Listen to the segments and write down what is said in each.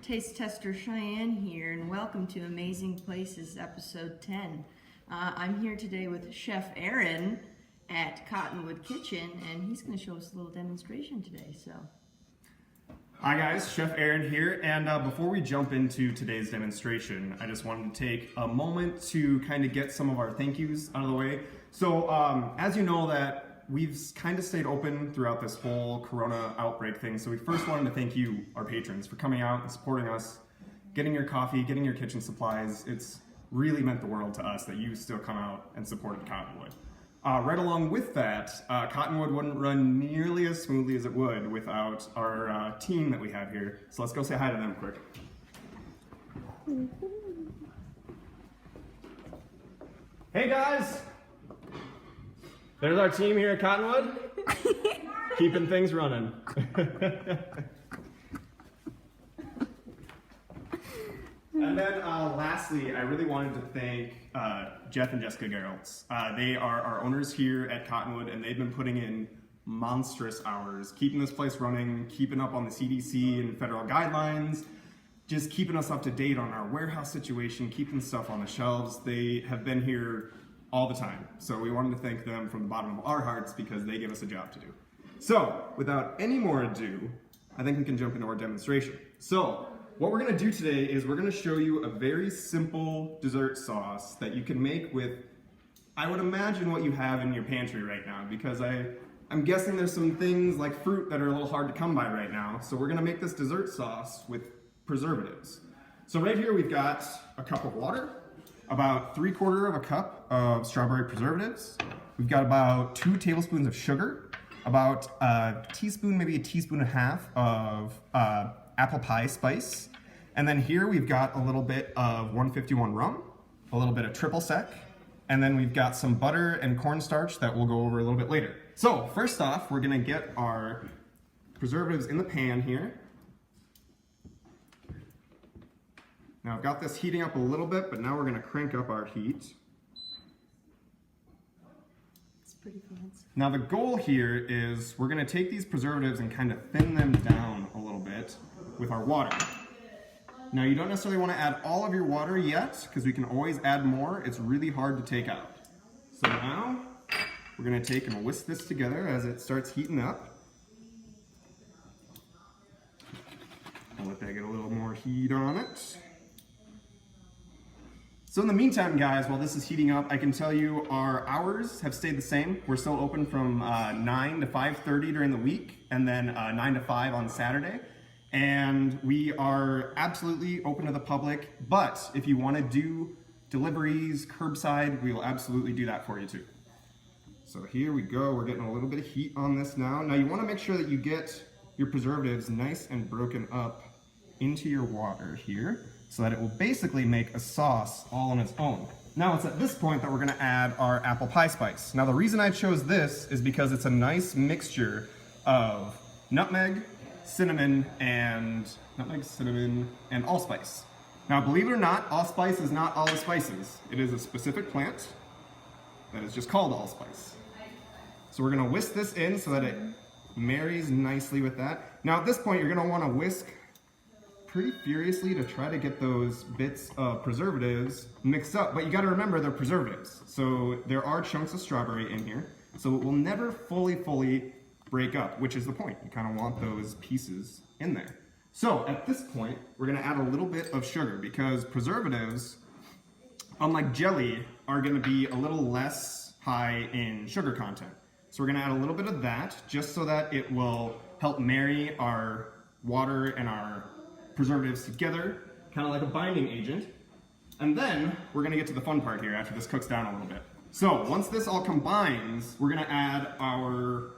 Taste Tester Cheyenne here, and welcome to Amazing Places episode 10. I'm here today with Chef Aaron at Cottonwood Kitchen, and he's going to show us a little demonstration today. Hi guys, Chef Aaron here, and before we jump into today's demonstration, I just wanted to take a moment to kind of get some of our thank yous out of the way. So as you know that we've kind of stayed open throughout this whole Corona outbreak thing, so we first wanted to thank you, our patrons, for coming out and supporting us, getting your coffee, getting your kitchen supplies. It's really meant the world to us that you still come out and supported Cottonwood. Right along with that, Cottonwood wouldn't run nearly as smoothly as it would without our team that we have here. So let's go say hi to them quick. Hey guys! There's our team here at Cottonwood, keeping things running. And then lastly, I really wanted to thank Jeff and Jessica Geraltz. They are our owners here at Cottonwood, and they've been putting in monstrous hours, keeping this place running, keeping up on the CDC and federal guidelines, just keeping us up to date on our warehouse situation, keeping stuff on the shelves. They have been here all the time. So we wanted to thank them from the bottom of our hearts because they give us a job to do. So without any more ado, I think we can jump into our demonstration. So what we're gonna do today is we're gonna show you a very simple dessert sauce that you can make with, I would imagine, what you have in your pantry right now, because I'm guessing there's some things like fruit that are a little hard to come by right now. So we're gonna make this dessert sauce with preservatives. So right here we've got a cup of water, about 3/4 of a cup of strawberry preservatives. We've got about 2 tablespoons of sugar, about a teaspoon, maybe a teaspoon and a half of apple pie spice. And then here we've got a little bit of 151 rum, a little bit of triple sec, and then we've got some butter and cornstarch that we'll go over a little bit later. So first off, we're gonna get our preservatives in the pan here. Now I've got this heating up a little bit, but now we're gonna crank up our heat. It's pretty fancy. Now the goal here is we're gonna take these preservatives and kind of thin them down a little bit with our water. Now you don't necessarily wanna add all of your water yet, because we can always add more. It's really hard to take out. So now we're gonna take and whisk this together as it starts heating up. I'll let that get a little more heat on it. So in the meantime, guys, while this is heating up, I can tell you our hours have stayed the same. We're still open from 9 to 5:30 during the week, and then 9 to 5 on Saturday. And we are absolutely open to the public, but if you want to do deliveries, curbside, we will absolutely do that for you too. So here we go, we're getting a little bit of heat on this now. Now you want to make sure that you get your preservatives nice and broken up into your water here, so that it will basically make a sauce all on its own. Now it's at this point that we're gonna add our apple pie spice. Now the reason I chose this is because it's a nice mixture of nutmeg, cinnamon, and allspice. Now believe it or not, allspice is not all the spices. It is a specific plant that is just called allspice. So we're gonna whisk this in so that it marries nicely with that. Now at this point, you're gonna wanna whisk pretty furiously to try to get those bits of preservatives mixed up, but you gotta remember they're preservatives. So there are chunks of strawberry in here, so it will never fully break up, which is the point. You kinda want those pieces in there. So at this point, we're gonna add a little bit of sugar because preservatives, unlike jelly, are gonna be a little less high in sugar content. So we're gonna add a little bit of that just so that it will help marry our water and our preservatives together, kind of like a binding agent. And then we're gonna get to the fun part here after this cooks down a little bit. So once this all combines, we're gonna add our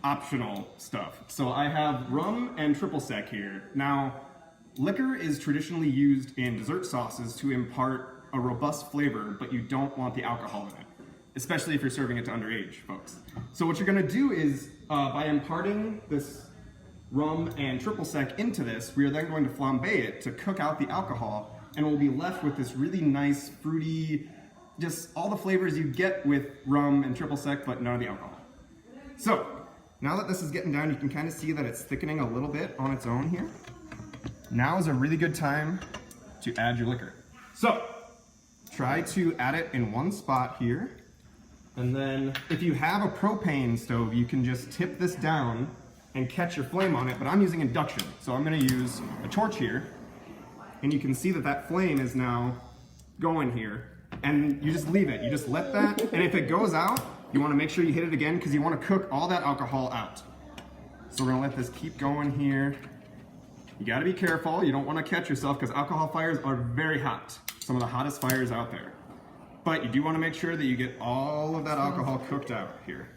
optional stuff. So I have rum and triple sec here. Now, liquor is traditionally used in dessert sauces to impart a robust flavor, but you don't want the alcohol in it, especially if you're serving it to underage folks. So what you're gonna do is, by imparting this rum and triple sec into this, we are then going to flambe it to cook out the alcohol, and we'll be left with this really nice, fruity, just all the flavors you get with rum and triple sec, but none of the alcohol. So, now that this is getting down, you can kind of see that it's thickening a little bit on its own here. Now is a really good time to add your liquor. So, try to add it in one spot here. And then if you have a propane stove, you can just tip this down and catch your flame on it, but I'm using induction. So I'm gonna use a torch here, and you can see that that flame is now going here. And you just leave it, you just let that, and if it goes out, you wanna make sure you hit it again because you wanna cook all that alcohol out. So we're gonna let this keep going here. You gotta be careful, you don't wanna catch yourself because alcohol fires are very hot. Some of the hottest fires out there. But you do wanna make sure that you get all of that alcohol cooked out here.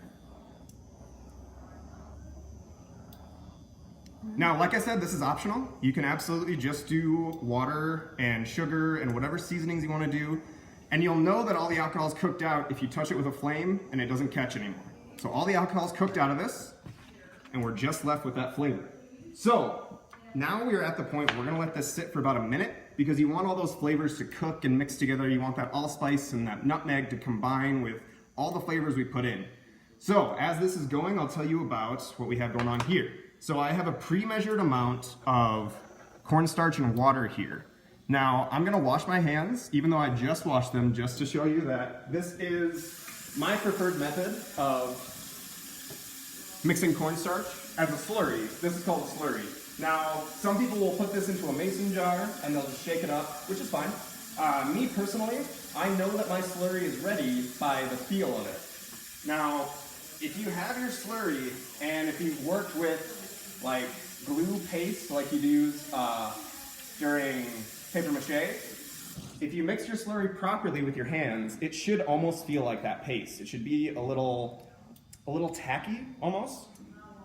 Now, like I said, this is optional. You can absolutely just do water and sugar and whatever seasonings you wanna do. And you'll know that all the alcohol is cooked out if you touch it with a flame and it doesn't catch anymore. So all the alcohol is cooked out of this, and we're just left with that flavor. So now we're at the point where we're gonna let this sit for about a minute because you want all those flavors to cook and mix together. You want that allspice and that nutmeg to combine with all the flavors we put in. So as this is going, I'll tell you about what we have going on here. So I have a pre-measured amount of cornstarch and water here. Now, I'm gonna wash my hands, even though I just washed them, just to show you that this is my preferred method of mixing cornstarch as a slurry. This is called a slurry. Now, some people will put this into a mason jar and they'll just shake it up, which is fine. Me personally, I know that my slurry is ready by the feel of it. Now, if you have your slurry and if you've worked with like glue paste like you'd use during paper mache, if you mix your slurry properly with your hands, it should almost feel like that paste. It should be a little tacky almost.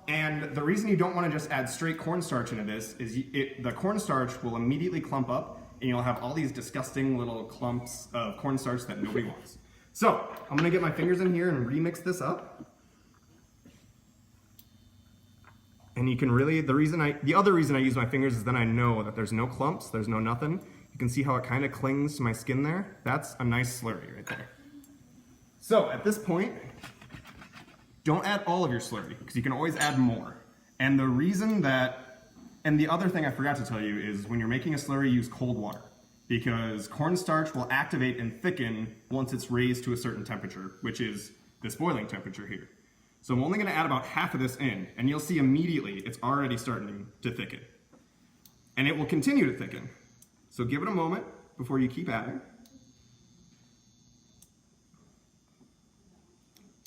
And the reason you don't want to just add straight cornstarch into this is the cornstarch will immediately clump up and you'll have all these disgusting little clumps of cornstarch that nobody wants. So I'm gonna get my fingers in here and remix this up. And you can really, the other reason I use my fingers is then I know that there's no clumps, there's no nothing. You can see how it kind of clings to my skin there. That's a nice slurry right there. So at this point, don't add all of your slurry because you can always add more. And the reason that, and the other thing I forgot to tell you is when you're making a slurry, use cold water because cornstarch will activate and thicken once it's raised to a certain temperature, which is this boiling temperature here. So I'm only gonna add about half of this in, and you'll see immediately it's already starting to thicken. And it will continue to thicken. So give it a moment before you keep adding.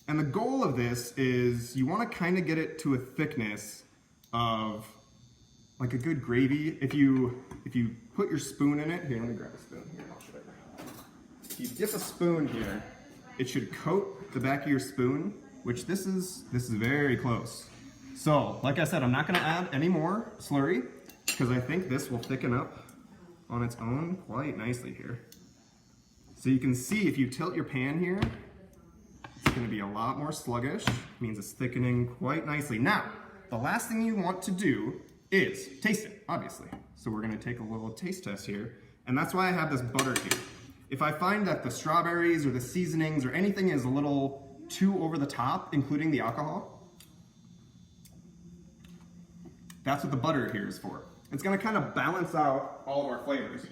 And the goal of this is you wanna kinda get it to a thickness of like a good gravy. If you put your spoon in it, here, let me grab a spoon here, I'll show you. If you dip a spoon here, it should coat the back of your spoon, which this is very close. So, like I said, I'm not gonna add any more slurry because I think this will thicken up on its own quite nicely here. So you can see if you tilt your pan here, it's gonna be a lot more sluggish, means it's thickening quite nicely. Now, the last thing you want to do is taste it, obviously. So we're gonna take a little taste test here, and that's why I have this butter here. If I find that the strawberries or the seasonings or anything is a little too over the top, including the alcohol, that's what the butter here is for. It's gonna kind of balance out all of our flavors.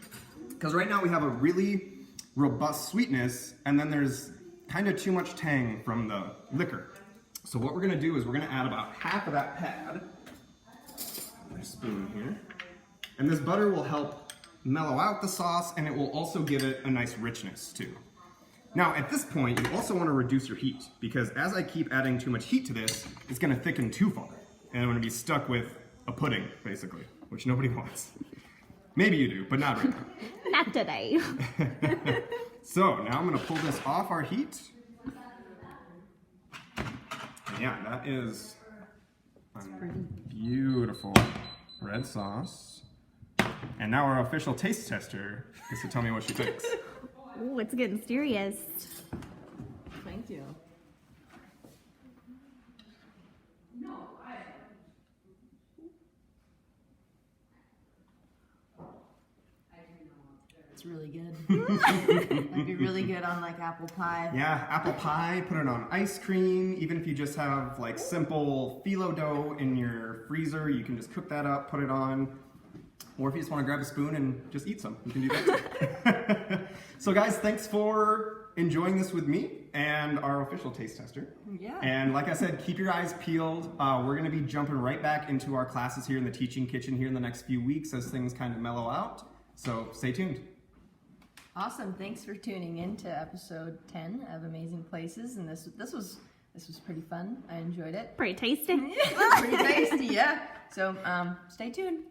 Because right now we have a really robust sweetness, and then there's kind of too much tang from the liquor. So what we're gonna do is we're gonna add about half of that pad, a spoon here, and this butter will help mellow out the sauce, and it will also give it a nice richness too. Now, at this point, you also want to reduce your heat, because as I keep adding too much heat to this, it's going to thicken too far, and I'm going to be stuck with a pudding, basically, which nobody wants. Maybe you do, but not right now. Not today. So, now I'm going to pull this off our heat. And yeah, that is beautiful red sauce. And now our official taste tester gets to tell me what she thinks. Ooh, it's getting serious. Thank you. It's really good. It'd be really good on like apple pie. Yeah, apple pie, put it on ice cream. Even if you just have like simple phyllo dough in your freezer, you can just cook that up, put it on. Or if you just want to grab a spoon and just eat some, you can do that too. So guys, thanks for enjoying this with me and our official taste tester. Yeah. And like I said, keep your eyes peeled. We're going to be jumping right back into our classes here in the teaching kitchen here in the next few weeks as things kind of mellow out. So stay tuned. Awesome. Thanks for tuning in to episode 10 of Amazing Places. And this was pretty fun. I enjoyed it. Pretty tasty. Pretty tasty, yeah. So stay tuned.